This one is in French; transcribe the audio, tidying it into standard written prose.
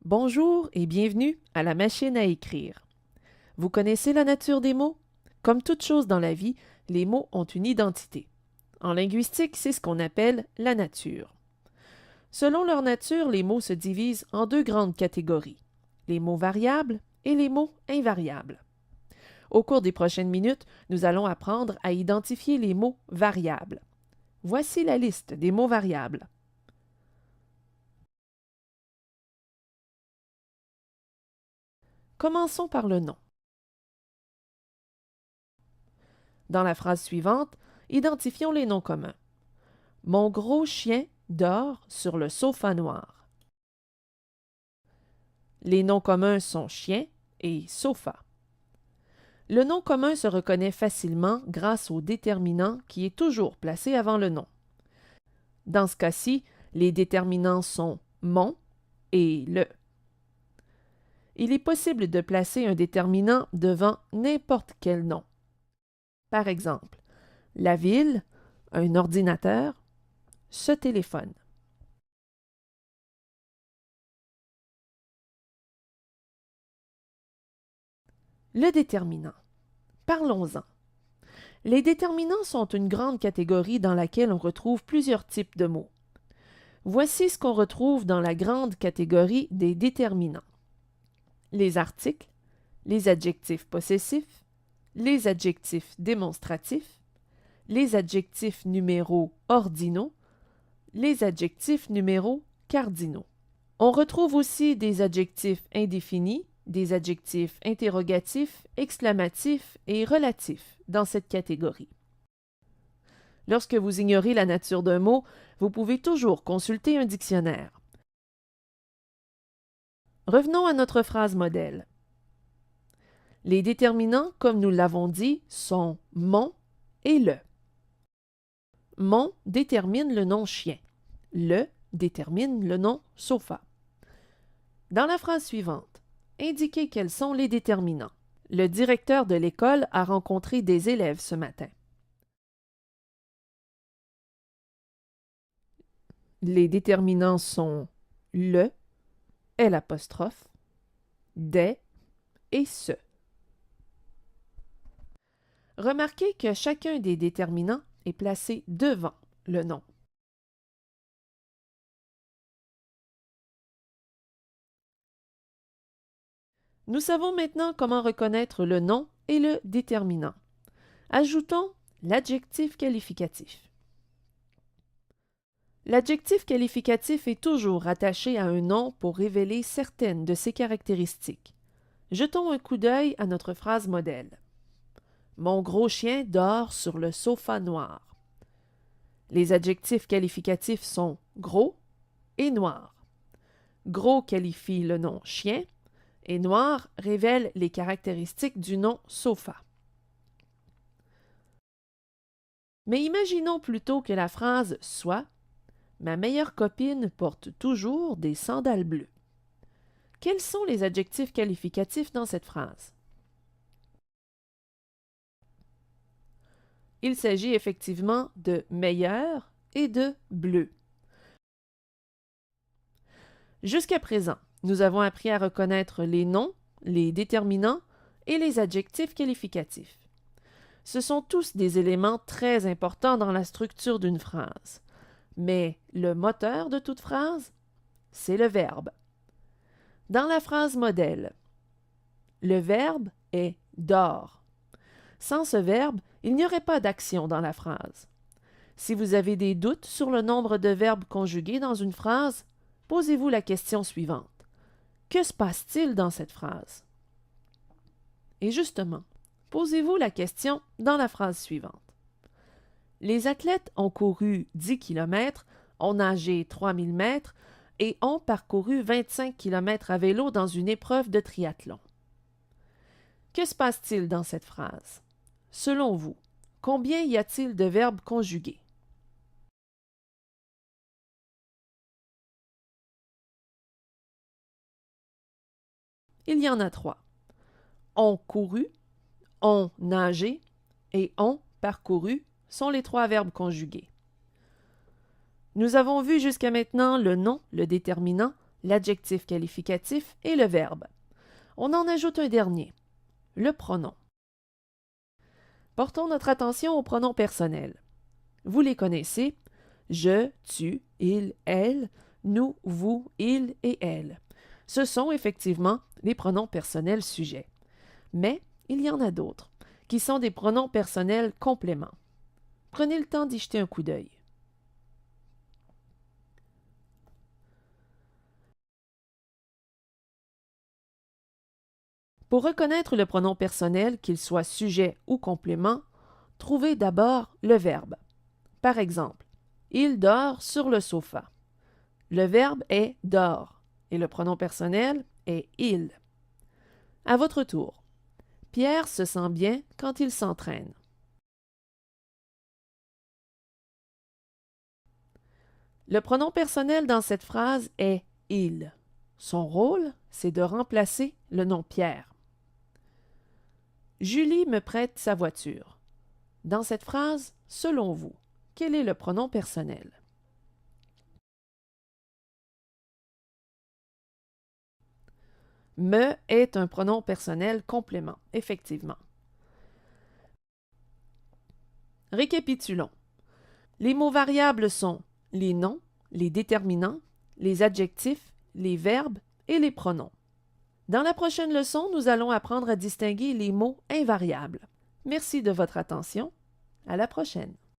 Bonjour et bienvenue à la machine à écrire. Vous connaissez la nature des mots? Comme toute chose dans la vie, les mots ont une identité. En linguistique, c'est ce qu'on appelle la nature. Selon leur nature, les mots se divisent en deux grandes catégories, les mots variables et les mots invariables. Au cours des prochaines minutes, nous allons apprendre à identifier les mots variables. Voici la liste des mots variables. Commençons par le nom. Dans la phrase suivante, identifions les noms communs. Mon gros chien dort sur le sofa noir. Les noms communs sont chien et sofa. Le nom commun se reconnaît facilement grâce au déterminant qui est toujours placé avant le nom. Dans ce cas-ci, les déterminants sont mon et le. Il est possible de placer un déterminant devant n'importe quel nom. Par exemple, la ville, un ordinateur, ce téléphone. Le déterminant. Parlons-en. Les déterminants sont une grande catégorie dans laquelle on retrouve plusieurs types de mots. Voici ce qu'on retrouve dans la grande catégorie des déterminants. Les articles, les adjectifs possessifs, les adjectifs démonstratifs, les adjectifs numéraux ordinaux, les adjectifs numéraux cardinaux. On retrouve aussi des adjectifs indéfinis, des adjectifs interrogatifs, exclamatifs et relatifs dans cette catégorie. Lorsque vous ignorez la nature d'un mot, vous pouvez toujours consulter un dictionnaire. Revenons à notre phrase modèle. Les déterminants, comme nous l'avons dit, sont mon et le. Mon détermine le nom chien. Le détermine le nom sofa. Dans la phrase suivante, indiquez quels sont les déterminants. Le directeur de l'école a rencontré des élèves ce matin. Les déterminants sont le, l'apostrophe, des et ce. Remarquez que chacun des déterminants est placé devant le nom. Nous savons maintenant comment reconnaître le nom et le déterminant. Ajoutons l'adjectif qualificatif. L'adjectif qualificatif est toujours attaché à un nom pour révéler certaines de ses caractéristiques. Jetons un coup d'œil à notre phrase modèle. Mon gros chien dort sur le sofa noir. Les adjectifs qualificatifs sont gros et noir. Gros qualifie le nom chien et noir révèle les caractéristiques du nom sofa. Mais imaginons plutôt que la phrase soit « Ma meilleure copine porte toujours des sandales bleues ». Quels sont les adjectifs qualificatifs dans cette phrase? Il s'agit effectivement de meilleur et de bleu. Jusqu'à présent, nous avons appris à reconnaître les noms, les déterminants et les adjectifs qualificatifs. Ce sont tous des éléments très importants dans la structure d'une phrase. Mais le moteur de toute phrase, c'est le verbe. Dans la phrase modèle, le verbe est dort. Sans ce verbe, il n'y aurait pas d'action dans la phrase. Si vous avez des doutes sur le nombre de verbes conjugués dans une phrase, posez-vous la question suivante. Que se passe-t-il dans cette phrase? Et justement, posez-vous la question dans la phrase suivante. Les athlètes ont couru 10 km, ont nagé 3000 mètres et ont parcouru 25 km à vélo dans une épreuve de triathlon. Que se passe-t-il dans cette phrase? Selon vous, combien y a-t-il de verbes conjugués? Il y en a 3. Ont couru, ont nagé et ont parcouru sont les 3 verbes conjugués. Nous avons vu jusqu'à maintenant le nom, le déterminant, l'adjectif qualificatif et le verbe. On en ajoute un dernier, le pronom. Portons notre attention aux pronoms personnels. Vous les connaissez, je, tu, il, elle, nous, vous, il et elle. Ce sont effectivement les pronoms personnels sujets. Mais il y en a d'autres, qui sont des pronoms personnels compléments. Prenez le temps d'y jeter un coup d'œil. Pour reconnaître le pronom personnel, qu'il soit sujet ou complément, trouvez d'abord le verbe. Par exemple, il dort sur le sofa. Le verbe est dort et le pronom personnel est il. À votre tour. Pierre se sent bien quand il s'entraîne. Le pronom personnel dans cette phrase est il. Son rôle, c'est de remplacer le nom Pierre. Julie me prête sa voiture. Dans cette phrase, selon vous, quel est le pronom personnel? Me est un pronom personnel complément, effectivement. Récapitulons. Les mots variables sont les noms, les déterminants, les adjectifs, les verbes et les pronoms. Dans la prochaine leçon, nous allons apprendre à distinguer les mots invariables. Merci de votre attention. À la prochaine.